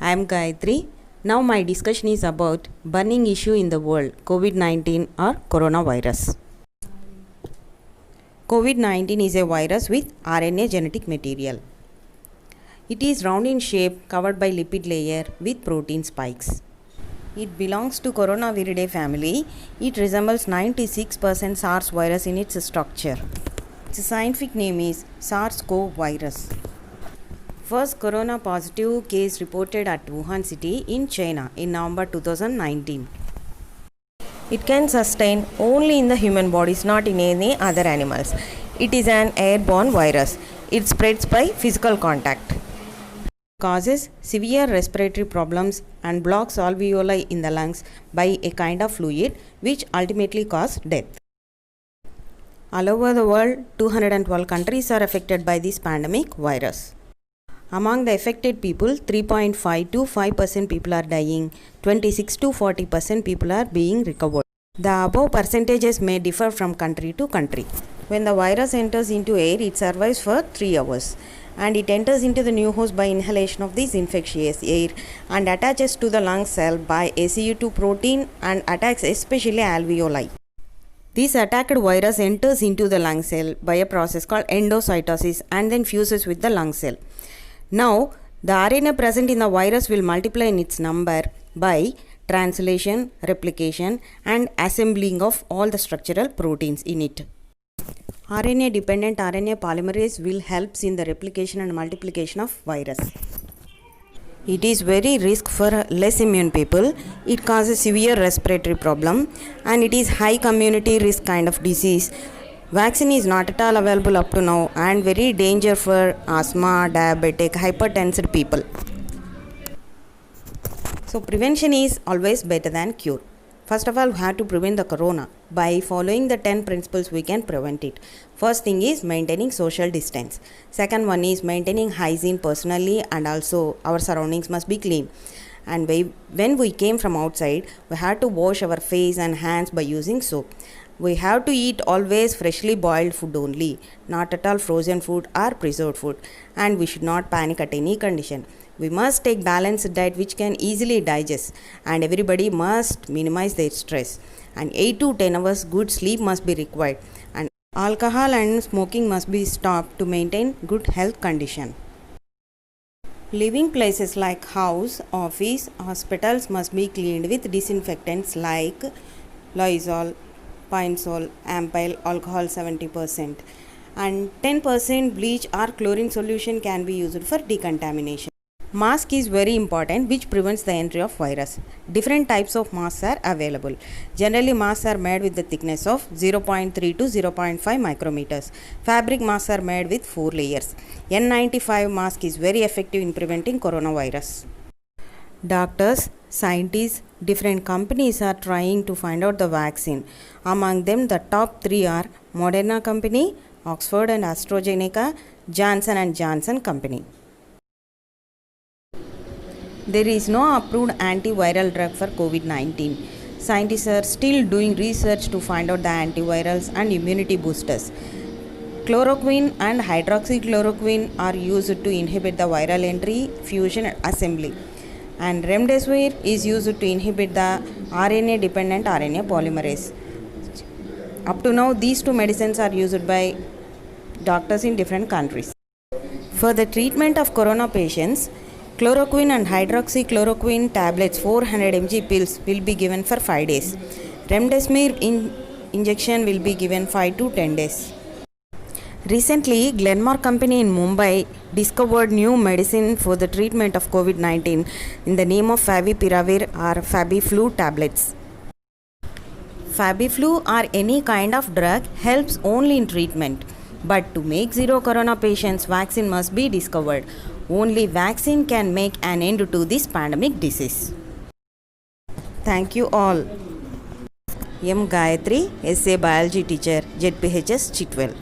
I am Gayatri. Now my discussion is about burning issue in the world, COVID-19 or coronavirus. COVID-19 is a virus with RNA genetic material. It is round in shape, covered by lipid layer with protein spikes. It belongs to Coronaviridae family. It resembles 96% SARS virus in its structure. Its scientific name is SARS-CoV virus. First corona positive case reported at Wuhan city in China in November 2019. It can sustain only in the human bodies, not in any other animals. It is an airborne virus. It spreads by physical contact. Causes severe respiratory problems and blocks alveoli in the lungs by a kind of fluid which ultimately cause death. All over the world, 212 countries are affected by this pandemic virus. Among the affected people, 3.5 to 5% people are dying, 26 to 40% people are being recovered. The above percentages may differ from country to country. When the virus enters into air, it survives for 3 hours and it enters into the new host by inhalation of this infectious air and attaches to the lung cell by ACE2 protein and attacks especially alveoli. This attacked virus enters into the lung cell by a process called endocytosis and then fuses with the lung cell. Now, the RNA present in the virus will multiply in its number by translation, replication and assembling of all the structural proteins in it. RNA-dependent RNA polymerase will help in the replication and multiplication of virus. It is very risk for less immune people. It causes severe respiratory problem and it is high community risk kind of disease. Vaccine is not at all available up to now and very danger for asthma, diabetic, hypertensive people. So prevention is always better than cure. First of all, we have to prevent the corona. By following the 10 principles, we can prevent it. First thing is maintaining social distance. Second one is maintaining hygiene personally and also our surroundings must be clean. And when we came from outside, we had to wash our face and hands by using soap. We have to eat always freshly boiled food only, not at all frozen food or preserved food, and we should not panic at any condition. We must take balanced diet which can easily digest, and everybody must minimize their stress. And 8 to 10 hours good sleep must be required, and alcohol and smoking must be stopped to maintain good health condition. Living places like house, office, hospitals must be cleaned with disinfectants like Lysol, Pine Sol, Ampyl, alcohol 70% and 10% bleach or chlorine solution can be used for decontamination. Mask is very important which prevents the entry of virus. Different types of masks are available. Generally masks are made with the thickness of 0.3 to 0.5 micrometers. Fabric masks are made with 4 layers. N95 mask is very effective in preventing coronavirus. Doctors, scientists, different companies are trying to find out the vaccine. Among them, the top 3 are Moderna company, Oxford and AstraZeneca, Johnson & Johnson company. There is no approved antiviral drug for COVID-19. Scientists are still doing research to find out the antivirals and immunity boosters. Chloroquine and hydroxychloroquine are used to inhibit the viral entry, fusion and assembly. And remdesivir is used to inhibit the RNA-dependent RNA polymerase. Up to now, these 2 medicines are used by doctors in different countries. For the treatment of corona patients, chloroquine and hydroxychloroquine tablets 400 mg pills will be given for 5 days. Remdesivir injection will be given 5 to 10 days. Recently, Glenmark company in Mumbai discovered new medicine for the treatment of COVID-19 in the name of Favipiravir or Fabiflu tablets. Fabiflu or any kind of drug helps only in treatment. But to make zero corona patients, vaccine must be discovered. Only vaccine can make an end to this pandemic disease. Thank you all. M. Gayatri, SA Biology teacher, ZPHS Chitwell.